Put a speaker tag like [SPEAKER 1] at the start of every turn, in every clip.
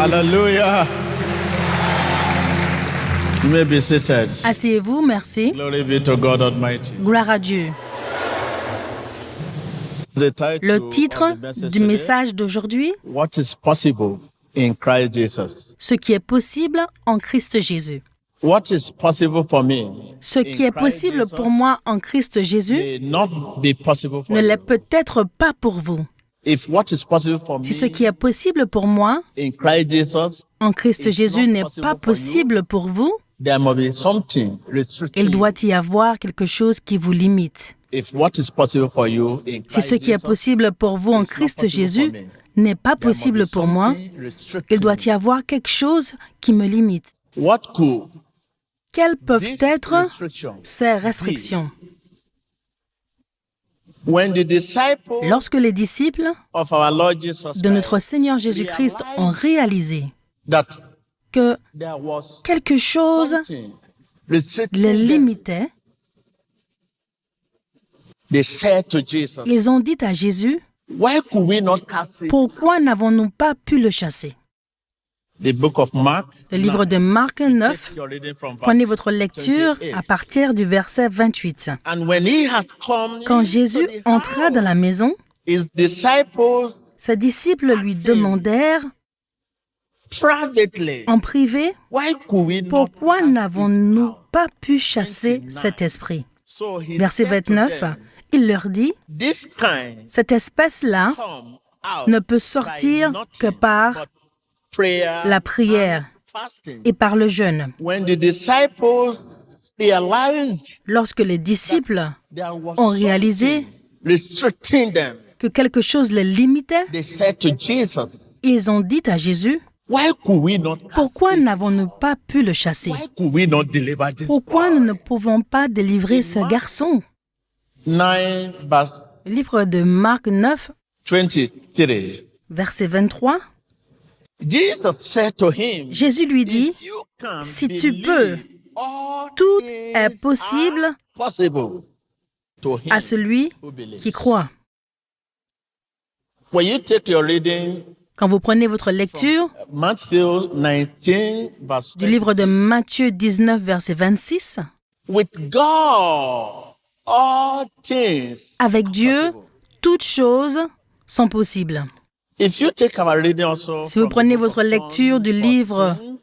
[SPEAKER 1] Hallelujah. You may be seated.
[SPEAKER 2] Asseyez-vous, merci.
[SPEAKER 1] Glory be to God Almighty.
[SPEAKER 2] Gloire à Dieu. Le titre du message d'aujourd'hui,
[SPEAKER 1] What is possible in Christ Jesus?
[SPEAKER 2] ce qui est possible en Christ Jésus.
[SPEAKER 1] What is possible for me
[SPEAKER 2] Ce qui est possible pour moi en Christ Jésus
[SPEAKER 1] may not be possible for
[SPEAKER 2] ne l'est
[SPEAKER 1] you.
[SPEAKER 2] peut-être pas pour vous.
[SPEAKER 1] If what is possible for me
[SPEAKER 2] Si ce qui est possible pour moi
[SPEAKER 1] in Christ Jesus,
[SPEAKER 2] en Christ Jésus n'est pas possible pour vous,
[SPEAKER 1] there must be something restricting.
[SPEAKER 2] il doit y avoir quelque chose qui vous limite.
[SPEAKER 1] If what is possible for you in
[SPEAKER 2] Si
[SPEAKER 1] Christ
[SPEAKER 2] ce qui est
[SPEAKER 1] Jesus
[SPEAKER 2] possible pour vous en Christ Jésus n'est pas possible pour moi, il doit y avoir quelque chose qui me limite.
[SPEAKER 1] What could
[SPEAKER 2] Quelles peuvent
[SPEAKER 1] these
[SPEAKER 2] être
[SPEAKER 1] restrictions
[SPEAKER 2] ces restrictions?
[SPEAKER 1] when the disciples
[SPEAKER 2] Lorsque les disciples
[SPEAKER 1] of our Lord Jesus
[SPEAKER 2] de notre Seigneur Jésus-Christ ont réalisé
[SPEAKER 1] that
[SPEAKER 2] que
[SPEAKER 1] there was
[SPEAKER 2] quelque chose
[SPEAKER 1] something restricting
[SPEAKER 2] les
[SPEAKER 1] them,
[SPEAKER 2] limitait,
[SPEAKER 1] they said to Jesus,
[SPEAKER 2] ils ont dit à Jésus,
[SPEAKER 1] why could we not cast it?
[SPEAKER 2] pourquoi n'avons-nous pas pu le chasser?
[SPEAKER 1] The book of Mark,
[SPEAKER 2] Le livre de Marc 9,
[SPEAKER 1] take your reading from verse
[SPEAKER 2] prenez votre lecture
[SPEAKER 1] 28.
[SPEAKER 2] à partir du verset 28.
[SPEAKER 1] And when he had come
[SPEAKER 2] Quand
[SPEAKER 1] into
[SPEAKER 2] Jésus
[SPEAKER 1] the
[SPEAKER 2] entra
[SPEAKER 1] house,
[SPEAKER 2] dans la maison,
[SPEAKER 1] his disciples
[SPEAKER 2] ses disciples lui demandèrent
[SPEAKER 1] privately,
[SPEAKER 2] en privé,
[SPEAKER 1] why could we not
[SPEAKER 2] pourquoi
[SPEAKER 1] cast it
[SPEAKER 2] n'avons-nous
[SPEAKER 1] out?
[SPEAKER 2] pas pu chasser cet esprit?
[SPEAKER 1] So he
[SPEAKER 2] Verset
[SPEAKER 1] said to
[SPEAKER 2] 29,
[SPEAKER 1] them,
[SPEAKER 2] il leur dit,
[SPEAKER 1] this kind
[SPEAKER 2] cette espèce-là
[SPEAKER 1] come out
[SPEAKER 2] ne peut
[SPEAKER 1] by
[SPEAKER 2] sortir que
[SPEAKER 1] nothing
[SPEAKER 2] par
[SPEAKER 1] but prayer
[SPEAKER 2] la prière
[SPEAKER 1] and fasting.
[SPEAKER 2] et par le jeûne.
[SPEAKER 1] When the disciples realized
[SPEAKER 2] Lorsque les disciples
[SPEAKER 1] there was
[SPEAKER 2] ont réalisé
[SPEAKER 1] something restricting them,
[SPEAKER 2] que quelque chose les limitait,
[SPEAKER 1] they said to Jesus,
[SPEAKER 2] ils ont dit à Jésus,
[SPEAKER 1] why could we not cast
[SPEAKER 2] pourquoi
[SPEAKER 1] it?
[SPEAKER 2] n'avons-nous pas pu le chasser?
[SPEAKER 1] Why could we not deliver this
[SPEAKER 2] Pourquoi
[SPEAKER 1] boy?
[SPEAKER 2] nous ne pouvons pas délivrer ce garçon?
[SPEAKER 1] 9 verse
[SPEAKER 2] Livre de Marc 9,
[SPEAKER 1] 23.
[SPEAKER 2] verset 23.
[SPEAKER 1] Jesus said to him,
[SPEAKER 2] Jésus lui dit,
[SPEAKER 1] if you can
[SPEAKER 2] si tu
[SPEAKER 1] believe,
[SPEAKER 2] peux,
[SPEAKER 1] all
[SPEAKER 2] tout
[SPEAKER 1] things
[SPEAKER 2] est possible
[SPEAKER 1] are possible to him
[SPEAKER 2] à celui
[SPEAKER 1] who believes.
[SPEAKER 2] qui croit.
[SPEAKER 1] When you take your reading,
[SPEAKER 2] Quand vous prenez votre lecture
[SPEAKER 1] Matthew 19 verse
[SPEAKER 2] du livre de Matthieu 19, verset 26,
[SPEAKER 1] with God, all things
[SPEAKER 2] avec
[SPEAKER 1] are
[SPEAKER 2] Dieu,
[SPEAKER 1] possible.
[SPEAKER 2] toutes choses sont possibles.
[SPEAKER 1] If you take our reading also
[SPEAKER 2] Si vous
[SPEAKER 1] from the
[SPEAKER 2] prenez
[SPEAKER 1] book
[SPEAKER 2] votre
[SPEAKER 1] of
[SPEAKER 2] lecture
[SPEAKER 1] John
[SPEAKER 2] du livre
[SPEAKER 1] 14,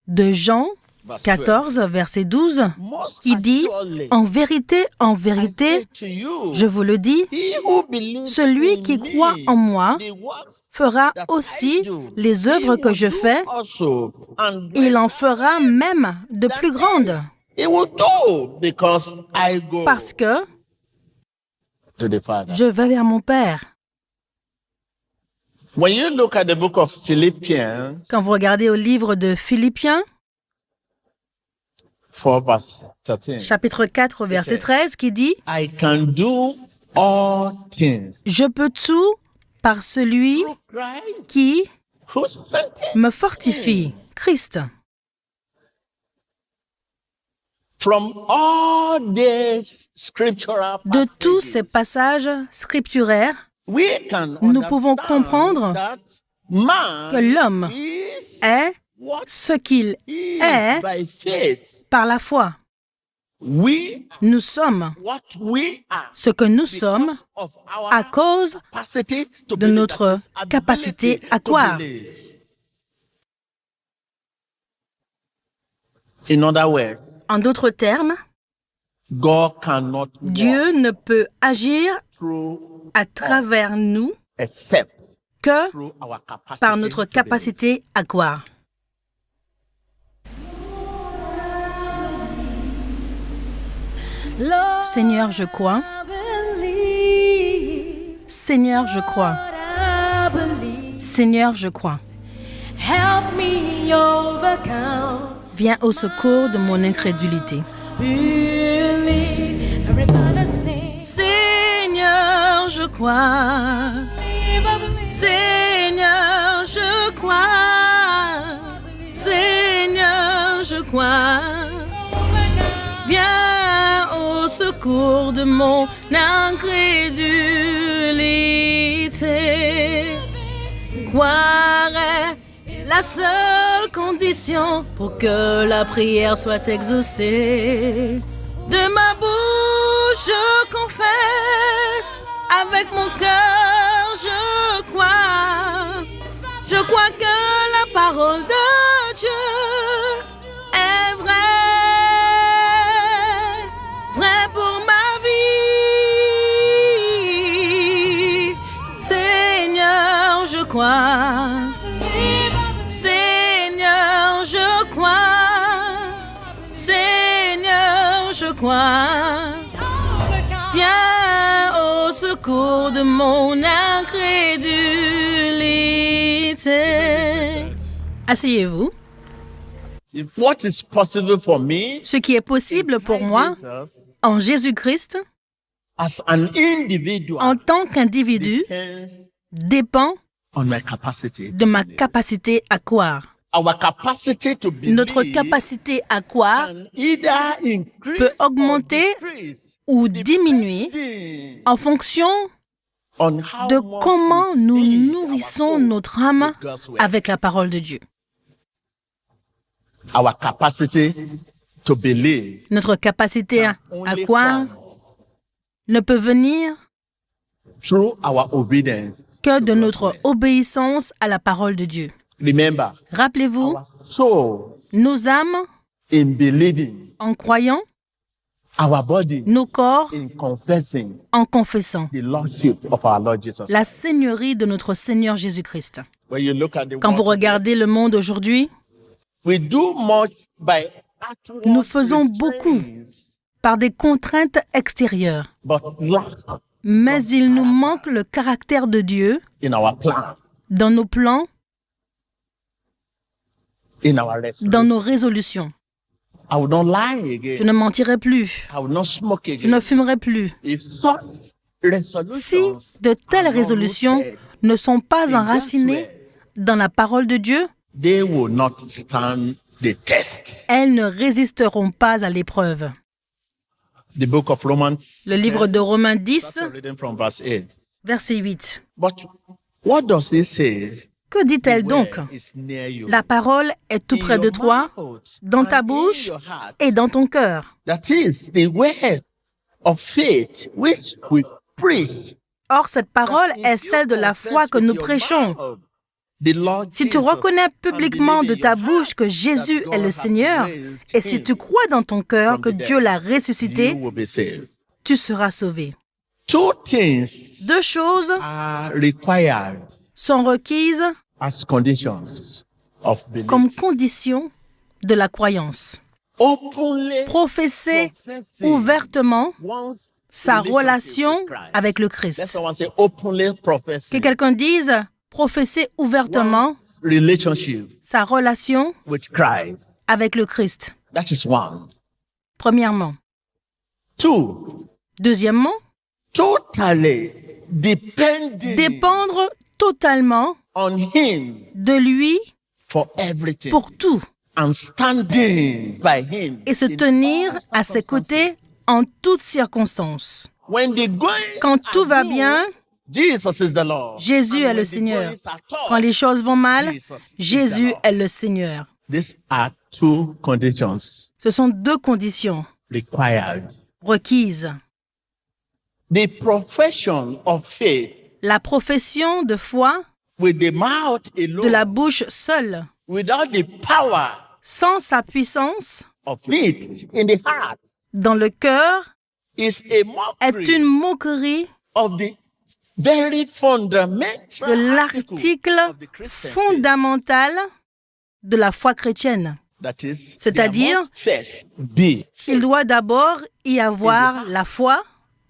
[SPEAKER 2] de Jean
[SPEAKER 1] verse 12,
[SPEAKER 2] 14, verset 12,
[SPEAKER 1] most
[SPEAKER 2] qui dit,
[SPEAKER 1] assuredly,
[SPEAKER 2] en vérité,
[SPEAKER 1] I say to you,
[SPEAKER 2] je vous le dis,
[SPEAKER 1] he who believes
[SPEAKER 2] celui
[SPEAKER 1] in
[SPEAKER 2] qui
[SPEAKER 1] me,
[SPEAKER 2] croit en moi
[SPEAKER 1] the works
[SPEAKER 2] fera
[SPEAKER 1] that
[SPEAKER 2] aussi
[SPEAKER 1] I do,
[SPEAKER 2] les
[SPEAKER 1] he
[SPEAKER 2] œuvres que
[SPEAKER 1] will
[SPEAKER 2] je
[SPEAKER 1] do
[SPEAKER 2] fais,
[SPEAKER 1] also, and
[SPEAKER 2] il en
[SPEAKER 1] greater
[SPEAKER 2] fera même de plus grandes,
[SPEAKER 1] he will do, because I go
[SPEAKER 2] parce que
[SPEAKER 1] to the Father.
[SPEAKER 2] je vais vers mon Père.
[SPEAKER 1] When you look at the book of Philippians,
[SPEAKER 2] Quand vous regardez au livre de Philippiens,
[SPEAKER 1] 4 verse 13,
[SPEAKER 2] chapitre 4, verset 13, qui dit,
[SPEAKER 1] I can do all things
[SPEAKER 2] je peux tout par celui
[SPEAKER 1] through Christ
[SPEAKER 2] qui
[SPEAKER 1] who strengthens
[SPEAKER 2] me fortifie, Christ.
[SPEAKER 1] from all these scriptural
[SPEAKER 2] De tous
[SPEAKER 1] passages,
[SPEAKER 2] ces passages scripturaires,
[SPEAKER 1] we can
[SPEAKER 2] nous pouvons
[SPEAKER 1] understand
[SPEAKER 2] comprendre
[SPEAKER 1] that man
[SPEAKER 2] que l'homme
[SPEAKER 1] is
[SPEAKER 2] est
[SPEAKER 1] what
[SPEAKER 2] ce qu'il
[SPEAKER 1] he
[SPEAKER 2] est
[SPEAKER 1] is by faith.
[SPEAKER 2] par la foi.
[SPEAKER 1] We
[SPEAKER 2] Nous sommes
[SPEAKER 1] what we are
[SPEAKER 2] ce que nous sommes
[SPEAKER 1] of our
[SPEAKER 2] à cause
[SPEAKER 1] capacity to
[SPEAKER 2] de
[SPEAKER 1] believe,
[SPEAKER 2] notre
[SPEAKER 1] that is,
[SPEAKER 2] capacité
[SPEAKER 1] ability
[SPEAKER 2] à
[SPEAKER 1] to
[SPEAKER 2] croire.
[SPEAKER 1] believe. In other words,
[SPEAKER 2] En d'autres termes,
[SPEAKER 1] God cannot
[SPEAKER 2] Dieu ne peut agir
[SPEAKER 1] work through
[SPEAKER 2] à travers nous
[SPEAKER 1] except
[SPEAKER 2] que
[SPEAKER 1] through our capacity
[SPEAKER 2] par notre
[SPEAKER 1] to believe.
[SPEAKER 2] capacité à croire. Seigneur, je crois. Seigneur, je crois. Seigneur, je crois.
[SPEAKER 3] Help me overcome.
[SPEAKER 2] Viens au secours de mon incrédulité.
[SPEAKER 3] Believe. Everybody sing.
[SPEAKER 2] Seigneur, je crois. Seigneur, je crois. Seigneur, je crois. Viens au secours de mon incrédulité. Croirai La seule condition pour que la prière soit exaucée. De ma bouche, je confesse, avec mon cœur, je crois. Je crois que la parole de Dieu est vraie, vraie pour ma vie. Seigneur, je crois. Seigneur, je crois. Seigneur, je crois. Viens au secours de mon incrédulité. Asseyez-vous.
[SPEAKER 1] If what is possible for me
[SPEAKER 2] Ce qui est possible pour moi
[SPEAKER 1] Jesus,
[SPEAKER 2] en Jésus-Christ,
[SPEAKER 1] as an individual
[SPEAKER 2] en tant qu'individu,
[SPEAKER 1] depends
[SPEAKER 2] dépend
[SPEAKER 1] on my capacity.
[SPEAKER 2] de ma capacité à croire.
[SPEAKER 1] Our capacity to believe
[SPEAKER 2] Notre capacité à croire
[SPEAKER 1] can either increase
[SPEAKER 2] peut augmenter
[SPEAKER 1] or decrease
[SPEAKER 2] ou diminuer
[SPEAKER 1] depending
[SPEAKER 2] en fonction
[SPEAKER 1] on how
[SPEAKER 2] de
[SPEAKER 1] much
[SPEAKER 2] comment
[SPEAKER 1] we
[SPEAKER 2] nous
[SPEAKER 1] feed
[SPEAKER 2] nourrissons
[SPEAKER 1] our soul
[SPEAKER 2] notre âme
[SPEAKER 1] with God's word.
[SPEAKER 2] avec la parole de Dieu.
[SPEAKER 1] Our capacity to believe
[SPEAKER 2] Notre capacité à
[SPEAKER 1] only
[SPEAKER 2] croire
[SPEAKER 1] come
[SPEAKER 2] ne peut venir
[SPEAKER 1] through our obedience.
[SPEAKER 2] que de notre obéissance à la parole de Dieu.
[SPEAKER 1] Remember,
[SPEAKER 2] Rappelez-vous,
[SPEAKER 1] our soul
[SPEAKER 2] nos âmes
[SPEAKER 1] in believing,
[SPEAKER 2] en croyant,
[SPEAKER 1] our body
[SPEAKER 2] nos corps
[SPEAKER 1] in confessing
[SPEAKER 2] en confessant
[SPEAKER 1] the lordship of our Lord Jesus.
[SPEAKER 2] la seigneurie de notre Seigneur Jésus-Christ.
[SPEAKER 1] When you look at the
[SPEAKER 2] Quand vous
[SPEAKER 1] world,
[SPEAKER 2] regardez le monde aujourd'hui,
[SPEAKER 1] we do much by outward
[SPEAKER 2] nous faisons beaucoup
[SPEAKER 1] restraints,
[SPEAKER 2] par des contraintes extérieures,
[SPEAKER 1] but lack
[SPEAKER 2] mais il nous manque le caractère de Dieu
[SPEAKER 1] in our plan,
[SPEAKER 2] dans nos plans,
[SPEAKER 1] in our resolution.
[SPEAKER 2] dans nos résolutions.
[SPEAKER 1] I will not lie again.
[SPEAKER 2] Je ne mentirai plus,
[SPEAKER 1] I will not smoke again.
[SPEAKER 2] je ne fumerai plus.
[SPEAKER 1] If such resolutions
[SPEAKER 2] Si de telles
[SPEAKER 1] are not
[SPEAKER 2] résolutions
[SPEAKER 1] rooted
[SPEAKER 2] ne sont pas
[SPEAKER 1] in
[SPEAKER 2] enracinées
[SPEAKER 1] God's word,
[SPEAKER 2] dans la parole de Dieu,
[SPEAKER 1] they will not stand the test.
[SPEAKER 2] elles ne résisteront pas à l'épreuve.
[SPEAKER 1] The book of Romans,
[SPEAKER 2] Le livre de Romains 10,
[SPEAKER 1] starts reading from verse 8.
[SPEAKER 2] verset 8.
[SPEAKER 1] But what does it say?
[SPEAKER 2] Que dit-elle donc?
[SPEAKER 1] Word is near you.
[SPEAKER 2] La parole est tout
[SPEAKER 1] In
[SPEAKER 2] près de
[SPEAKER 1] your
[SPEAKER 2] toi,
[SPEAKER 1] mouth
[SPEAKER 2] dans ta
[SPEAKER 1] and in
[SPEAKER 2] bouche
[SPEAKER 1] your heart.
[SPEAKER 2] et dans ton cœur.
[SPEAKER 1] That is the word of faith which we preach.
[SPEAKER 2] Or, cette parole est celle de la foi que nous prêchons. Si tu reconnais publiquement de ta bouche que Jésus est le Seigneur, et si tu crois dans ton cœur que Dieu l'a ressuscité, tu seras sauvé.
[SPEAKER 1] Two things
[SPEAKER 2] Deux choses
[SPEAKER 1] are required
[SPEAKER 2] sont requises
[SPEAKER 1] as conditions of belief.
[SPEAKER 2] comme condition de la croyance.
[SPEAKER 1] Openly
[SPEAKER 2] Professer
[SPEAKER 1] confessing
[SPEAKER 2] ouvertement
[SPEAKER 1] one's
[SPEAKER 2] sa
[SPEAKER 1] relationship
[SPEAKER 2] relation
[SPEAKER 1] with Christ.
[SPEAKER 2] avec le
[SPEAKER 1] Let
[SPEAKER 2] Christ.
[SPEAKER 1] someone say openly
[SPEAKER 2] Que
[SPEAKER 1] professing
[SPEAKER 2] quelqu'un dise professer ouvertement
[SPEAKER 1] one's relationship
[SPEAKER 2] sa relation
[SPEAKER 1] with Christ.
[SPEAKER 2] avec le Christ.
[SPEAKER 1] That is one.
[SPEAKER 2] Premièrement.
[SPEAKER 1] Two,
[SPEAKER 2] Deuxièmement,
[SPEAKER 1] totally depending
[SPEAKER 2] dépendre totalement
[SPEAKER 1] on Him
[SPEAKER 2] de lui
[SPEAKER 1] for everything
[SPEAKER 2] pour tout
[SPEAKER 1] and standing by Him
[SPEAKER 2] et se
[SPEAKER 1] in
[SPEAKER 2] tenir
[SPEAKER 1] all
[SPEAKER 2] à ses côtés en toutes circonstances.
[SPEAKER 1] When the going
[SPEAKER 2] Quand tout
[SPEAKER 1] are
[SPEAKER 2] va
[SPEAKER 1] good,
[SPEAKER 2] bien,
[SPEAKER 1] Jesus is the Lord.
[SPEAKER 2] Jésus
[SPEAKER 1] And
[SPEAKER 2] est le
[SPEAKER 1] when the
[SPEAKER 2] Seigneur.
[SPEAKER 1] goings are tough,
[SPEAKER 2] Quand les choses vont mal,
[SPEAKER 1] Jesus is the
[SPEAKER 2] Jésus
[SPEAKER 1] Lord.
[SPEAKER 2] est le Seigneur.
[SPEAKER 1] These are two conditions
[SPEAKER 2] Ce sont deux conditions
[SPEAKER 1] required.
[SPEAKER 2] requises.
[SPEAKER 1] The profession of faith
[SPEAKER 2] La profession de foi
[SPEAKER 1] with the mouth alone,
[SPEAKER 2] de la bouche seule,
[SPEAKER 1] without the power
[SPEAKER 2] sans sa puissance,
[SPEAKER 1] of it in the heart,
[SPEAKER 2] dans le cœur,
[SPEAKER 1] is a
[SPEAKER 2] est
[SPEAKER 1] mockery
[SPEAKER 2] une moquerie
[SPEAKER 1] of the very fundamental
[SPEAKER 2] de l'article
[SPEAKER 1] of the Christian faith.
[SPEAKER 2] fondamental de la foi chrétienne.
[SPEAKER 1] That is,
[SPEAKER 2] C'est-à-dire,
[SPEAKER 1] there must first be
[SPEAKER 2] Il doit d'abord y avoir la foi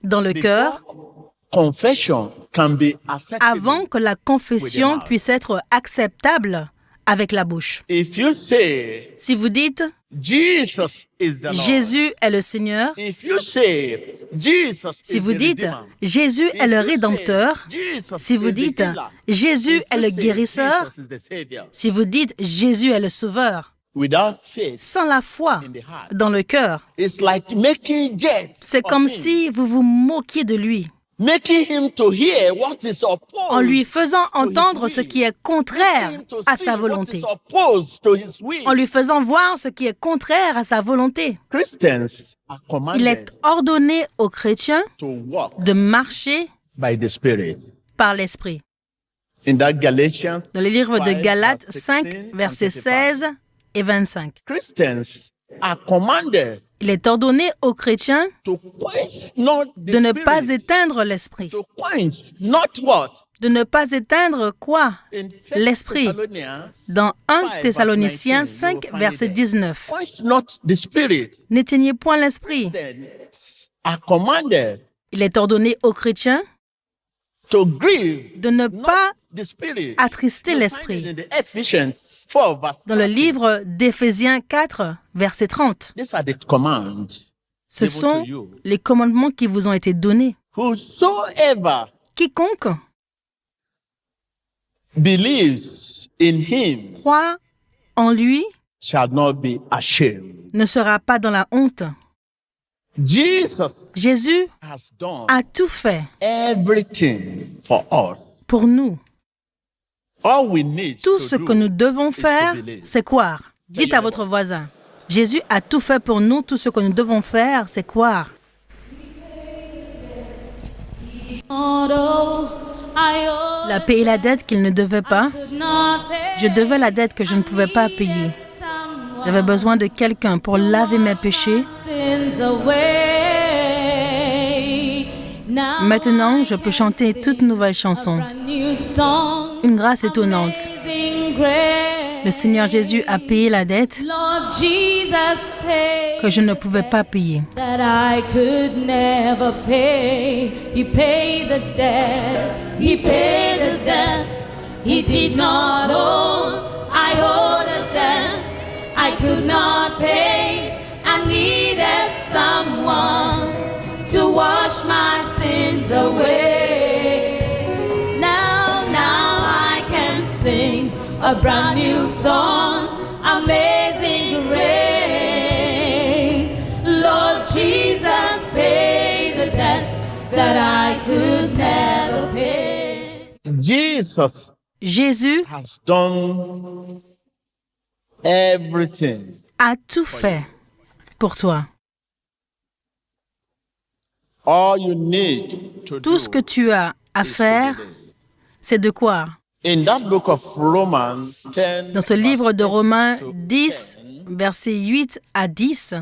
[SPEAKER 2] dans le cœur
[SPEAKER 1] before confession can be acceptable.
[SPEAKER 2] avant que la confession puisse être acceptable avec la bouche.
[SPEAKER 1] If you say
[SPEAKER 2] Si vous dites
[SPEAKER 1] Jesus is the Lord,
[SPEAKER 2] Jésus est le Seigneur,
[SPEAKER 1] if you say Jesus
[SPEAKER 2] si
[SPEAKER 1] is
[SPEAKER 2] vous
[SPEAKER 1] the
[SPEAKER 2] dites
[SPEAKER 1] Redeemer,
[SPEAKER 2] Jésus
[SPEAKER 1] if
[SPEAKER 2] est le
[SPEAKER 1] you say
[SPEAKER 2] Rédempteur,
[SPEAKER 1] Jesus
[SPEAKER 2] si vous
[SPEAKER 1] is the
[SPEAKER 2] dites
[SPEAKER 1] healer,
[SPEAKER 2] Jésus
[SPEAKER 1] if
[SPEAKER 2] est
[SPEAKER 1] you
[SPEAKER 2] le
[SPEAKER 1] say
[SPEAKER 2] guérisseur,
[SPEAKER 1] Jesus is the Savior,
[SPEAKER 2] si vous dites Jésus est le Sauveur,
[SPEAKER 1] without faith
[SPEAKER 2] sans la foi
[SPEAKER 1] in the heart,
[SPEAKER 2] dans le cœur,
[SPEAKER 1] it's like making jest
[SPEAKER 2] c'est
[SPEAKER 1] of
[SPEAKER 2] comme
[SPEAKER 1] him.
[SPEAKER 2] si vous vous moquiez de lui.
[SPEAKER 1] making him to hear what is opposed
[SPEAKER 2] en lui faisant
[SPEAKER 1] to his
[SPEAKER 2] entendre ce
[SPEAKER 1] will,
[SPEAKER 2] qui est
[SPEAKER 1] making
[SPEAKER 2] contraire
[SPEAKER 1] him to
[SPEAKER 2] à
[SPEAKER 1] see
[SPEAKER 2] sa
[SPEAKER 1] what
[SPEAKER 2] volonté,
[SPEAKER 1] is opposed to his will.
[SPEAKER 2] en lui faisant voir ce qui est contraire à sa volonté.
[SPEAKER 1] Christians are
[SPEAKER 2] Il
[SPEAKER 1] commanded
[SPEAKER 2] est ordonné aux chrétiens
[SPEAKER 1] to walk
[SPEAKER 2] de marcher
[SPEAKER 1] by the Spirit.
[SPEAKER 2] par l'Esprit.
[SPEAKER 1] In that Galatians
[SPEAKER 2] Dans le livre de
[SPEAKER 1] 5,
[SPEAKER 2] Galates
[SPEAKER 1] verse
[SPEAKER 2] 5,
[SPEAKER 1] 16 and
[SPEAKER 2] versets
[SPEAKER 1] 35.
[SPEAKER 2] 16 et 25.
[SPEAKER 1] Christians are commanded
[SPEAKER 2] Il est ordonné aux chrétiens
[SPEAKER 1] to quench not the
[SPEAKER 2] de ne
[SPEAKER 1] Spirit,
[SPEAKER 2] pas éteindre l'Esprit.
[SPEAKER 1] to quench not what?
[SPEAKER 2] De ne pas éteindre quoi?
[SPEAKER 1] In
[SPEAKER 2] L'Esprit.
[SPEAKER 1] Thessalonians,
[SPEAKER 2] Dans 1
[SPEAKER 1] 5,
[SPEAKER 2] Thessaloniciens
[SPEAKER 1] verse 19,
[SPEAKER 2] 5,
[SPEAKER 1] you will
[SPEAKER 2] verset
[SPEAKER 1] find it there.
[SPEAKER 2] 19.
[SPEAKER 1] Quench not the Spirit.
[SPEAKER 2] N'éteignez point l'Esprit.
[SPEAKER 1] Christians are commanded
[SPEAKER 2] Il est ordonné aux chrétiens
[SPEAKER 1] to grieve
[SPEAKER 2] de ne
[SPEAKER 1] not
[SPEAKER 2] pas
[SPEAKER 1] the Spirit.
[SPEAKER 2] attrister
[SPEAKER 1] You find
[SPEAKER 2] l'Esprit.
[SPEAKER 1] it in the Ephesians 4, verse
[SPEAKER 2] Dans le
[SPEAKER 1] 30.
[SPEAKER 2] livre d'Éphésiens 4, verset 30.
[SPEAKER 1] These are the commands
[SPEAKER 2] Ce
[SPEAKER 1] given
[SPEAKER 2] sont
[SPEAKER 1] to you.
[SPEAKER 2] les commandements qui vous ont été donnés.
[SPEAKER 1] Whosoever
[SPEAKER 2] Quiconque
[SPEAKER 1] believes in him
[SPEAKER 2] croit en lui
[SPEAKER 1] shall not be ashamed.
[SPEAKER 2] ne sera pas dans la honte.
[SPEAKER 1] Jesus
[SPEAKER 2] Jésus
[SPEAKER 1] has done
[SPEAKER 2] a tout fait
[SPEAKER 1] everything for us.
[SPEAKER 2] pour nous.
[SPEAKER 1] All we need
[SPEAKER 2] Tout
[SPEAKER 1] to
[SPEAKER 2] ce
[SPEAKER 1] do
[SPEAKER 2] que nous devons
[SPEAKER 1] is to
[SPEAKER 2] faire,
[SPEAKER 1] believe.
[SPEAKER 2] c'est croire. Dites à votre voisin, Jésus a tout fait pour nous. Tout ce que nous devons faire, c'est croire. La payer la dette qu'il ne devait pas. Je devais la dette que je ne pouvais pas payer. J'avais besoin de quelqu'un pour laver mes péchés. Maintenant, je peux chanter toute nouvelle chanson. Une grâce étonnante. Le Seigneur Jésus a payé la dette que je ne pouvais pas payer.
[SPEAKER 3] That I could never pay. He paid the debt. He paid the debt. He did not owe. I owed a debt I could not pay. I needed someone to wash my sins away. Now I can sing a brand new song. Amazing grace. Lord Jesus paid the debt that I could never pay.
[SPEAKER 1] Jesus
[SPEAKER 2] Jésus
[SPEAKER 1] has done everything.
[SPEAKER 2] a tout fait pour toi.
[SPEAKER 1] All you need to
[SPEAKER 2] Tout ce que
[SPEAKER 1] do
[SPEAKER 2] tu as à
[SPEAKER 1] is to
[SPEAKER 2] faire,
[SPEAKER 1] believe.
[SPEAKER 2] c'est de croire.
[SPEAKER 1] In that book of Romans 10,
[SPEAKER 2] Dans ce livre de Romains
[SPEAKER 1] verse
[SPEAKER 2] 10,
[SPEAKER 1] 10,
[SPEAKER 2] versets 8 à 10,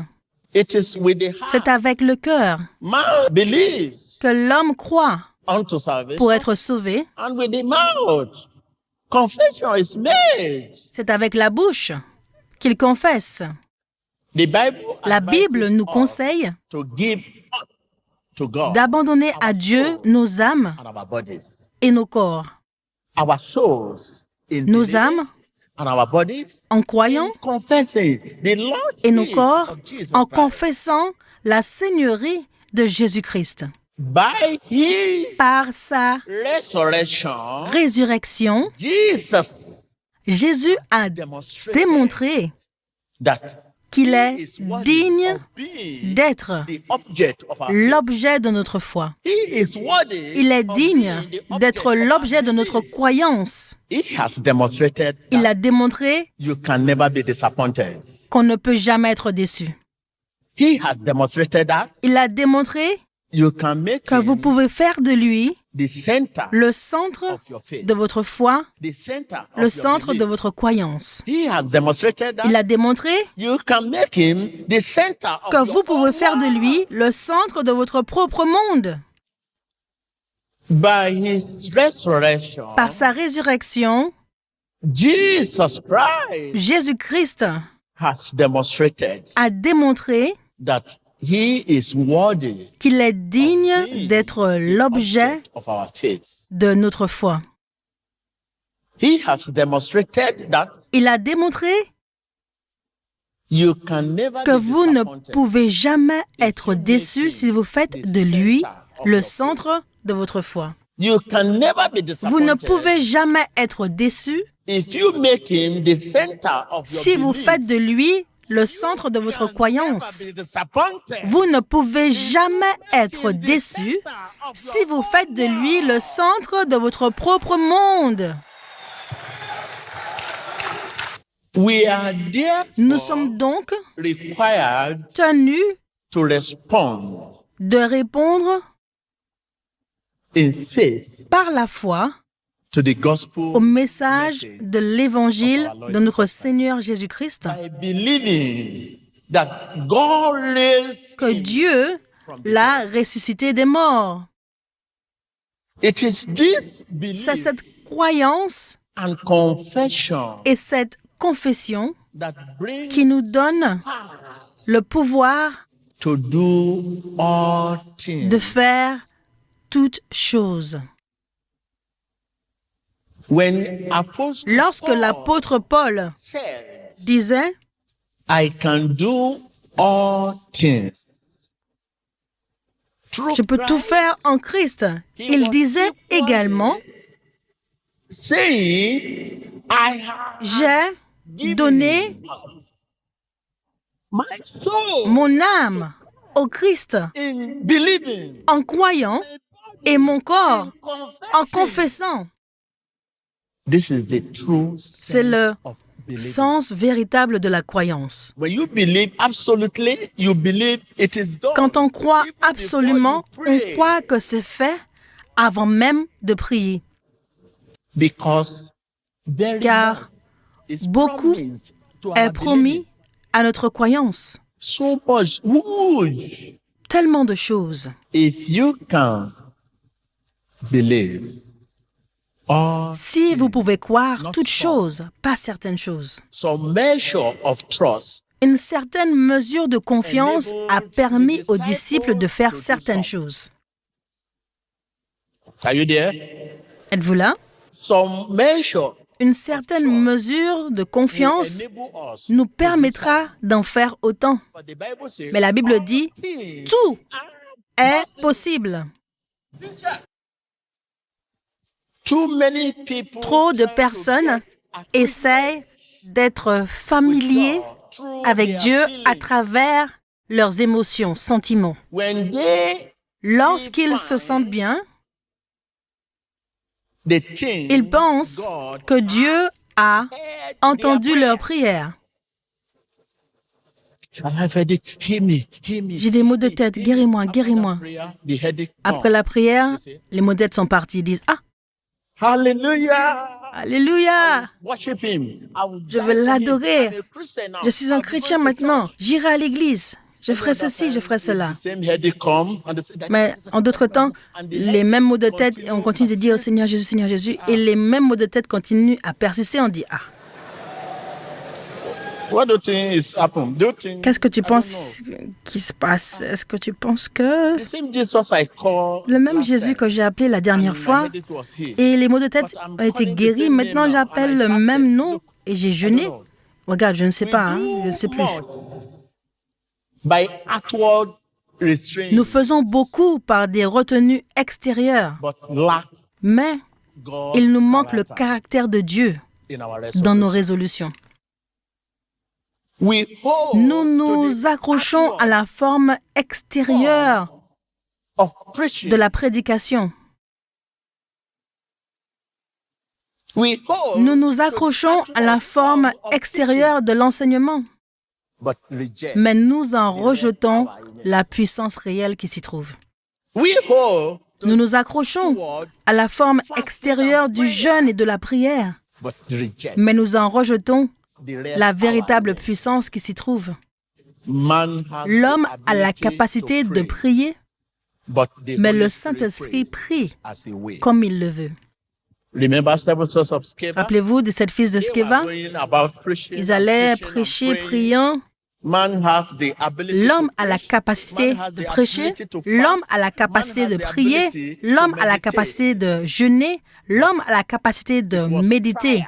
[SPEAKER 1] it is with the
[SPEAKER 2] c'est
[SPEAKER 1] heart.
[SPEAKER 2] avec le cœur
[SPEAKER 1] Man believes
[SPEAKER 2] que l'homme croit
[SPEAKER 1] unto salvation,
[SPEAKER 2] pour être sauvé.
[SPEAKER 1] and with the mouth confession is made.
[SPEAKER 2] C'est avec la bouche qu'il confesse.
[SPEAKER 1] The Bible
[SPEAKER 2] La Bible nous
[SPEAKER 1] advises us
[SPEAKER 2] conseille
[SPEAKER 1] to give up to God
[SPEAKER 2] d'abandonner à Dieu nos âmes
[SPEAKER 1] and our bodies,
[SPEAKER 2] et nos corps.
[SPEAKER 1] our souls, in
[SPEAKER 2] Nos
[SPEAKER 1] believing
[SPEAKER 2] âmes
[SPEAKER 1] and our bodies,
[SPEAKER 2] en croyant
[SPEAKER 1] in confessing the Lord
[SPEAKER 2] et nos corps
[SPEAKER 1] of Jesus
[SPEAKER 2] en
[SPEAKER 1] Christ.
[SPEAKER 2] confessant la seigneurie de Jésus-Christ.
[SPEAKER 1] By His
[SPEAKER 2] Par sa
[SPEAKER 1] resurrection,
[SPEAKER 2] résurrection,
[SPEAKER 1] Jesus
[SPEAKER 2] Jésus a
[SPEAKER 1] demonstrated
[SPEAKER 2] démontré
[SPEAKER 1] that
[SPEAKER 2] qu'il
[SPEAKER 1] He
[SPEAKER 2] est
[SPEAKER 1] is worthy
[SPEAKER 2] digne
[SPEAKER 1] of being
[SPEAKER 2] d'être
[SPEAKER 1] the object of our faith.
[SPEAKER 2] l'objet de notre foi.
[SPEAKER 1] He is worthy
[SPEAKER 2] Il est
[SPEAKER 1] of
[SPEAKER 2] digne
[SPEAKER 1] being the
[SPEAKER 2] d'être
[SPEAKER 1] object of our
[SPEAKER 2] l'objet de notre
[SPEAKER 1] belief.
[SPEAKER 2] croyance.
[SPEAKER 1] He has demonstrated
[SPEAKER 2] Il
[SPEAKER 1] that
[SPEAKER 2] a démontré
[SPEAKER 1] you can never be disappointed.
[SPEAKER 2] qu'on ne peut jamais être déçu.
[SPEAKER 1] He has demonstrated that
[SPEAKER 2] Il a démontré
[SPEAKER 1] you can make
[SPEAKER 2] que vous
[SPEAKER 1] him
[SPEAKER 2] pouvez faire de lui
[SPEAKER 1] the center
[SPEAKER 2] le centre
[SPEAKER 1] of your faith,
[SPEAKER 2] de votre foi,
[SPEAKER 1] the center of
[SPEAKER 2] le
[SPEAKER 1] your
[SPEAKER 2] centre de
[SPEAKER 1] belief.
[SPEAKER 2] votre croyance.
[SPEAKER 1] He has demonstrated that
[SPEAKER 2] Il a démontré
[SPEAKER 1] you can make him the center of
[SPEAKER 2] que
[SPEAKER 1] your
[SPEAKER 2] vous pouvez
[SPEAKER 1] own
[SPEAKER 2] faire de
[SPEAKER 1] world.
[SPEAKER 2] lui le centre de votre propre monde.
[SPEAKER 1] By his resurrection,
[SPEAKER 2] Par sa résurrection,
[SPEAKER 1] Jesus Christ
[SPEAKER 2] Jésus-Christ
[SPEAKER 1] has demonstrated
[SPEAKER 2] a démontré
[SPEAKER 1] that he is worthy
[SPEAKER 2] qu'il est digne d'être l'objet
[SPEAKER 1] of our faith.
[SPEAKER 2] de notre foi.
[SPEAKER 1] He has demonstrated that
[SPEAKER 2] Il a démontré
[SPEAKER 1] you can never
[SPEAKER 2] que
[SPEAKER 1] be
[SPEAKER 2] vous ne
[SPEAKER 1] disappointed.
[SPEAKER 2] pouvez jamais être déçu si vous faites de lui le centre de votre foi.
[SPEAKER 1] You can never be
[SPEAKER 2] Vous ne
[SPEAKER 1] disappointed
[SPEAKER 2] pouvez jamais être déçu
[SPEAKER 1] if you make him the center of your
[SPEAKER 2] si vous
[SPEAKER 1] belief.
[SPEAKER 2] faites de lui le centre de votre croyance. Vous ne pouvez jamais être déçu si vous faites de lui le centre de votre propre monde. Nous sommes donc tenus de répondre par la foi au message de l'Évangile de notre Seigneur Jésus-Christ, que Dieu l'a ressuscité des morts. C'est cette croyance et cette confession qui nous donne le pouvoir de faire toutes choses. Lorsque l'apôtre Paul disait « Je peux tout faire en Christ », il disait également « J'ai donné mon âme au Christ en croyant et mon corps en confessant. » C'est le sens véritable de la croyance. Quand on croit absolument, on croit que c'est fait avant même de prier. Car beaucoup est promis à notre croyance. Tellement de choses. Si vous pouvez croire toutes choses, pas certaines choses. Une certaine mesure de confiance a permis aux disciples de faire certaines choses. Êtes-vous là? Une certaine mesure de confiance nous permettra d'en faire autant. Mais la Bible dit, tout est possible. Trop de personnes essayent d'être familiers avec Dieu à travers leurs émotions, sentiments. Lorsqu'ils se sentent bien, ils pensent que Dieu a entendu leurs prières. J'ai des maux de tête, guéris-moi, guéris-moi. Après la prière, les maux de tête sont partis. Ils disent, ah, Alléluia! Alléluia! Je veux l'adorer. Je suis un chrétien maintenant. J'irai à l'église. Je ferai ceci, je ferai cela. Mais en d'autres temps, les mêmes maux de tête, on continue de dire Seigneur Jésus, et les mêmes maux de tête continuent à persister. On dit, ah. Qu'est-ce que tu penses qui se passe? Est-ce que tu penses que le même Jésus que j'ai appelé la dernière fois et les maux de tête ont été guéris, maintenant j'appelle le même nom et j'ai jeûné? Regarde, je ne sais pas, je ne sais plus. Nous faisons beaucoup par des retenues extérieures, mais il nous manque le caractère de Dieu dans nos résolutions. Nous nous accrochons à la forme extérieure de la prédication. Nous nous accrochons à la forme extérieure de l'enseignement, mais nous en rejetons la puissance réelle qui s'y trouve. Nous nous accrochons à la forme extérieure du jeûne et de la prière, mais nous en rejetons la véritable puissance qui s'y trouve. L'homme a la capacité de prier, mais le Saint-Esprit prie comme il le veut. Rappelez-vous de sept fils de Sceva? Ils allaient prêcher, priant. L'homme a la capacité de prêcher, l'homme a la capacité de prier, l'homme a la capacité de jeûner, l'homme a la capacité de méditer.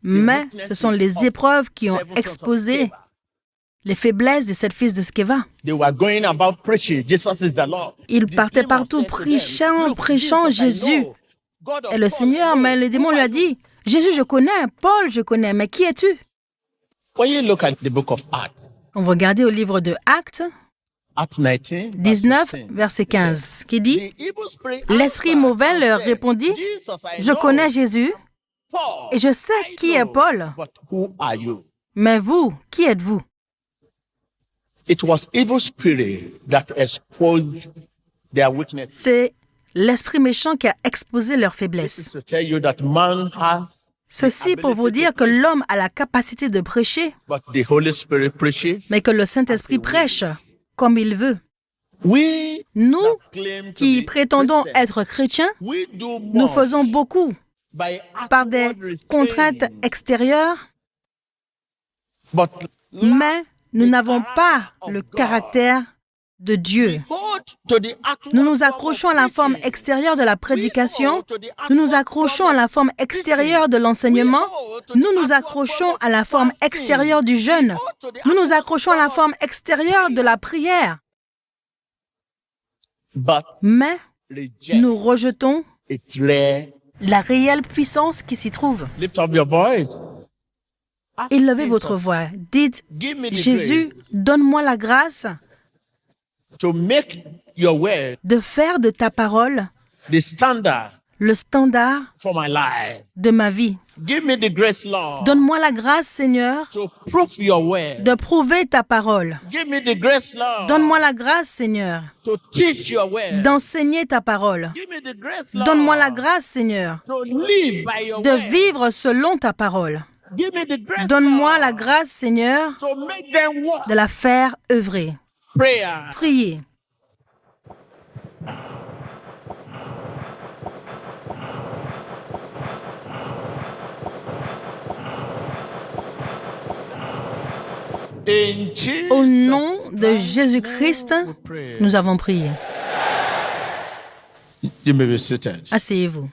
[SPEAKER 2] Mais ce sont les épreuves qui ont exposé les faiblesses des sept fils de Sceva. Ils partaient partout prêchant Jésus est le Seigneur, mais le démon lui a dit, Jésus je connais, Paul je connais, mais qui es-tu?
[SPEAKER 1] When you look at the book of Acts,
[SPEAKER 2] On va regarder au livre de Actes
[SPEAKER 1] Acts 19,
[SPEAKER 2] 19, verset 15, qui dit
[SPEAKER 1] the evil spirit
[SPEAKER 2] « L'esprit
[SPEAKER 1] answered
[SPEAKER 2] mauvais
[SPEAKER 1] and
[SPEAKER 2] leur
[SPEAKER 1] said,
[SPEAKER 2] répondit,
[SPEAKER 1] Jesus, I
[SPEAKER 2] je
[SPEAKER 1] know,
[SPEAKER 2] connais Jésus
[SPEAKER 1] Paul,
[SPEAKER 2] et je sais
[SPEAKER 1] I
[SPEAKER 2] qui est
[SPEAKER 1] know,
[SPEAKER 2] Paul,
[SPEAKER 1] but who are you?
[SPEAKER 2] mais vous, qui êtes-vous?
[SPEAKER 1] It was evil spirit that exposed their weakness.
[SPEAKER 2] C'est l'esprit méchant qui a exposé leur
[SPEAKER 1] This is
[SPEAKER 2] faiblesse.
[SPEAKER 1] to tell you that man has,
[SPEAKER 2] Ceci pour vous dire que l'homme a la capacité de prêcher,
[SPEAKER 1] but the Holy Spirit preaches.
[SPEAKER 2] mais que le Saint-Esprit prêche comme il veut.
[SPEAKER 1] We
[SPEAKER 2] Nous,
[SPEAKER 1] that claim to
[SPEAKER 2] qui
[SPEAKER 1] be
[SPEAKER 2] prétendons
[SPEAKER 1] Christians,
[SPEAKER 2] être chrétiens,
[SPEAKER 1] we do
[SPEAKER 2] nous
[SPEAKER 1] more
[SPEAKER 2] faisons beaucoup
[SPEAKER 1] by
[SPEAKER 2] par des
[SPEAKER 1] outward
[SPEAKER 2] contraintes
[SPEAKER 1] restraining,
[SPEAKER 2] extérieures,
[SPEAKER 1] but
[SPEAKER 2] mais nous n'avons pas le caractère de Dieu.
[SPEAKER 1] hold to the outward
[SPEAKER 2] Nous nous
[SPEAKER 1] form
[SPEAKER 2] accrochons
[SPEAKER 1] of
[SPEAKER 2] à la forme
[SPEAKER 1] preaching.
[SPEAKER 2] extérieure de la
[SPEAKER 1] We
[SPEAKER 2] prédication,
[SPEAKER 1] hold to the
[SPEAKER 2] nous nous
[SPEAKER 1] outward
[SPEAKER 2] accrochons
[SPEAKER 1] form
[SPEAKER 2] à la
[SPEAKER 1] of
[SPEAKER 2] forme extérieure de l'enseignement, nous nous accrochons à la forme extérieure du jeûne, nous nous accrochons à la forme extérieure de la prière,
[SPEAKER 1] but
[SPEAKER 2] mais
[SPEAKER 1] reject
[SPEAKER 2] nous rejetons
[SPEAKER 1] its rare.
[SPEAKER 2] la réelle puissance qui s'y trouve.
[SPEAKER 1] Lift up your voice. Ask
[SPEAKER 2] Élevez
[SPEAKER 1] Jesus,
[SPEAKER 2] votre voix, dites,
[SPEAKER 1] give me the
[SPEAKER 2] Jésus, donne-moi la grâce
[SPEAKER 1] grace to make your word
[SPEAKER 2] de faire de ta parole
[SPEAKER 1] the standard
[SPEAKER 2] le standard
[SPEAKER 1] for my life.
[SPEAKER 2] de ma vie.
[SPEAKER 1] Give me the grace, Lord,
[SPEAKER 2] Donne-moi la grâce, Seigneur,
[SPEAKER 1] to prove your word.
[SPEAKER 2] de prouver ta parole.
[SPEAKER 1] Give me the grace, Lord,
[SPEAKER 2] Donne-moi la grâce, Seigneur,
[SPEAKER 1] to teach your word.
[SPEAKER 2] d'enseigner ta parole.
[SPEAKER 1] Give me the grace, Lord,
[SPEAKER 2] Donne-moi la grâce, Seigneur,
[SPEAKER 1] to live by your
[SPEAKER 2] de
[SPEAKER 1] word.
[SPEAKER 2] vivre selon ta parole.
[SPEAKER 1] Give me the grace,
[SPEAKER 2] Donne-moi
[SPEAKER 1] Lord,
[SPEAKER 2] la grâce, Seigneur,
[SPEAKER 1] to make them work.
[SPEAKER 2] de la faire œuvrer.
[SPEAKER 1] Prayer.
[SPEAKER 2] Priez.
[SPEAKER 1] In Jesus'
[SPEAKER 2] Au nom de Jésus-Christ,
[SPEAKER 1] name we pray.
[SPEAKER 2] nous avons prié.
[SPEAKER 1] You may be seated.
[SPEAKER 2] Asseyez-vous.